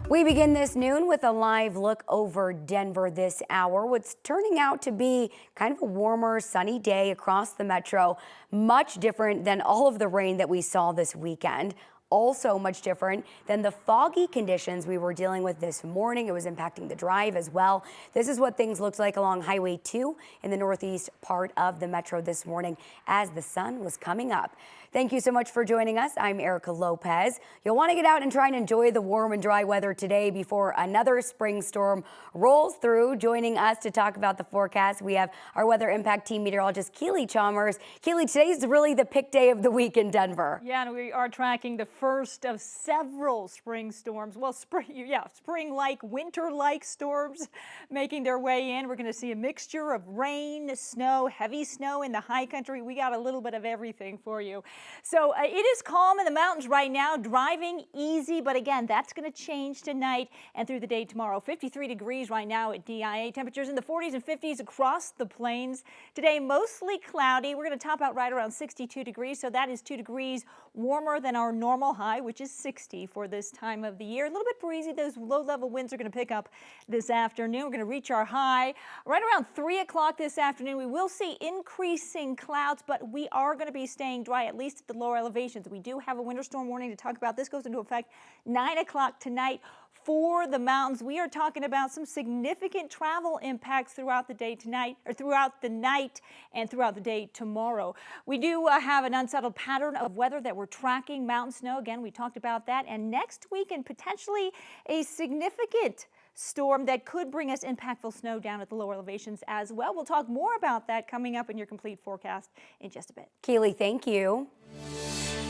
We begin this noon with a live look over Denver this hour. What's turning out to be kind of a warmer, sunny day across the metro. Much different than all of the rain that we saw this weekend. Also much different than the foggy conditions we were dealing with this morning. It was impacting the drive as well. This is what things looked like along Highway 2 in the northeast part of the metro this morning as the sun was coming up. Thank you so much for joining us. I'm Erica Lopez. You'll want to get out and try and enjoy the warm and dry weather today before another spring storm rolls through. Joining us to talk about the forecast, we have our weather impact team meteorologist Keely Chalmers. Keely, today's really the pick day of the week in Denver. Yeah, and we are tracking the first of several spring storms. Well, spring-like, winter-like storms making their way in. We're going to see a mixture of rain, snow, heavy snow in the high country. We got a little bit of everything for you. So it is calm in the mountains right now, driving easy, but again, that's going to change tonight and through the day tomorrow. 53 degrees right now at DIA. Temperatures in the 40s and 50s across the plains. Today, mostly cloudy. We're going to top out right around 62 degrees, so that is 2 degrees warmer than our normal high, which is 60 for this time of the year. A little bit breezy. Those low-level winds are going to pick up this afternoon. We're going to reach our high right around 3 o'clock this afternoon. We will see increasing clouds, but we are going to be staying dry, at least at the lower elevations. We do have a winter storm warning to talk about. This goes into effect 9 o'clock tonight for the mountains. We are talking about some significant travel impacts throughout the day tonight, or throughout the night and throughout the day tomorrow. We do have an unsettled pattern of weather that we're tracking. Mountain snow, again, we talked about that. And next week, and potentially a significant storm that could bring us impactful snow down at the lower elevations as well. We'll talk more about that coming up in your complete forecast in just a bit. Keely, thank you.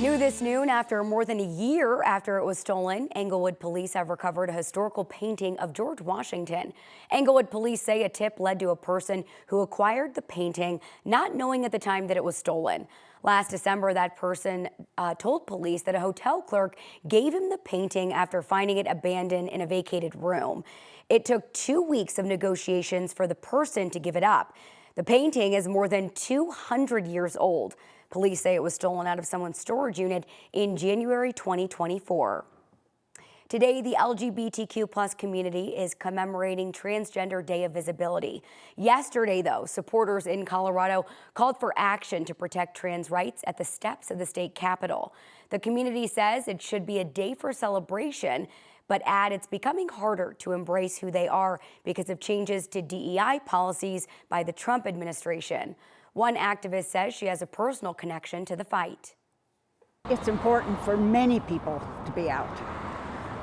New this noon, after more than a year after it was stolen, Englewood police have recovered a historical painting of George Washington. Englewood police say a tip led to a person who acquired the painting, not knowing at the time that it was stolen. Last December, that person told police that a hotel clerk gave him the painting after finding it abandoned in a vacated room. It took 2 weeks of negotiations for the person to give it up. The painting is more than 200 years old. Police say it was stolen out of someone's storage unit in January 2024. Today, the LGBTQ+ community is commemorating Transgender Day of Visibility. Yesterday, though, supporters in Colorado called for action to protect trans rights at the steps of the state capitol. The community says it should be a day for celebration, but add it's becoming harder to embrace who they are because of changes to DEI policies by the Trump administration. One activist says she has a personal connection to the fight. It's important for many people to be out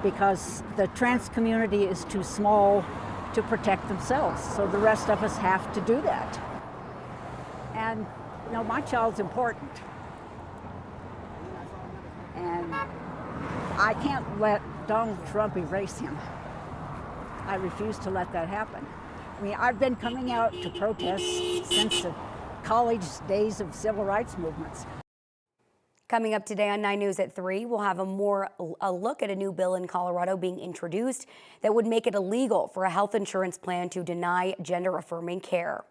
because the trans community is too small to protect themselves, so the rest of us have to do that. And, you know, my child's important. And I can't let Donald Trump erase him. I refuse to let that happen. I mean, I've been coming out to protest since the college days of civil rights movements. Coming up today on 9 News at 3, we'll have a look at a new bill in Colorado being introduced that would make it illegal for a health insurance plan to deny gender-affirming care.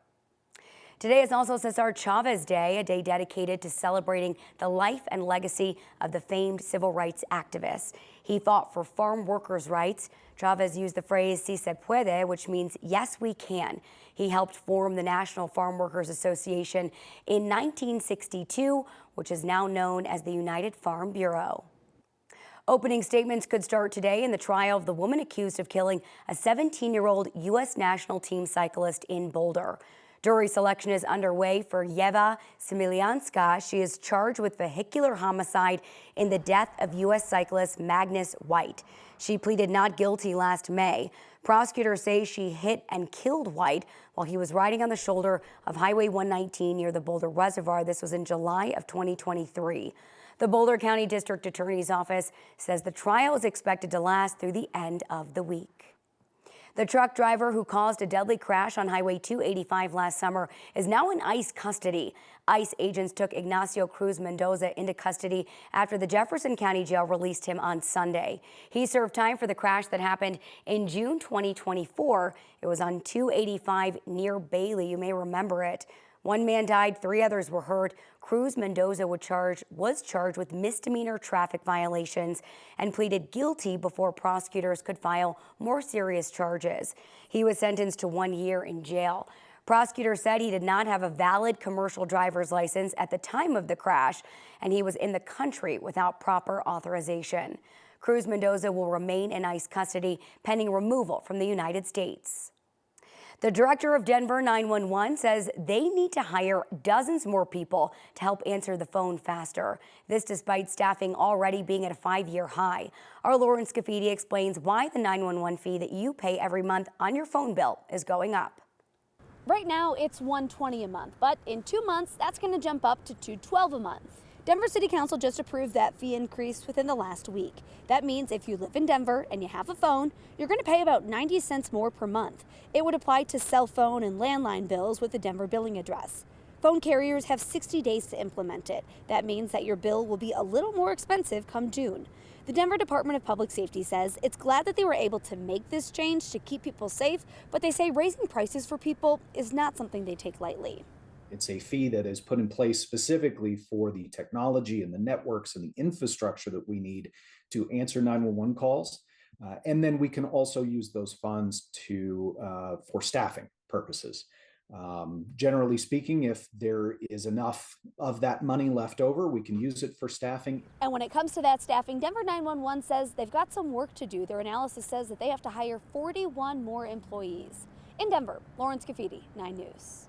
Today is also Cesar Chavez Day, a day dedicated to celebrating the life and legacy of the famed civil rights activist. He fought for farm workers' rights. Chavez used the phrase "si se puede," which means yes, we can. He helped form the National Farm Workers Association in 1962, which is now known as the United Farm Bureau. Opening statements could start today in the trial of the woman accused of killing a 17-year-old U.S. national team cyclist in Boulder. Jury selection is underway for Yeva Smiljanska. She is charged with vehicular homicide in the death of U.S. cyclist Magnus White. She pleaded not guilty last May. Prosecutors say she hit and killed White while he was riding on the shoulder of Highway 119 near the Boulder Reservoir. This was in July of 2023. The Boulder County District Attorney's Office says the trial is expected to last through the end of the week. The truck driver who caused a deadly crash on Highway 285 last summer is now in ICE custody. ICE agents took Ignacio Cruz Mendoza into custody after the Jefferson County Jail released him on Sunday. He served time for the crash that happened in June 2024. It was on 285 near Bailey. You may remember it. One man died, 3 others were hurt. Cruz Mendoza was charged with misdemeanor traffic violations and pleaded guilty before prosecutors could file more serious charges. He was sentenced to 1 year in jail. Prosecutors said he did not have a valid commercial driver's license at the time of the crash, and he was in the country without proper authorization. Cruz Mendoza will remain in ICE custody pending removal from the United States. The director of Denver 911 says they need to hire dozens more people to help answer the phone faster. This despite staffing already being at a 5-year high. Our Lauren Scafidi explains why the 911 fee that you pay every month on your phone bill is going up. Right now, it's $120 a month, but in 2 months, that's going to jump up to $212 a month. Denver City Council just approved that fee increase within the last week. That means if you live in Denver and you have a phone, you're going to pay about 90 cents more per month. It would apply to cell phone and landline bills with a Denver billing address. Phone carriers have 60 days to implement it. That means that your bill will be a little more expensive come June. The Denver Department of Public Safety says it's glad that they were able to make this change to keep people safe, but they say raising prices for people is not something they take lightly. It's a fee that is put in place specifically for the technology and the networks and the infrastructure that we need to answer 911 calls. And then we can also use those funds for staffing purposes. Generally speaking, if there is enough of that money left over, we can use it for staffing. And when it comes to that staffing, Denver 911 says they've got some work to do. Their analysis says that they have to hire 41 more employees. In Denver, Lauren Scafidi, 9 News.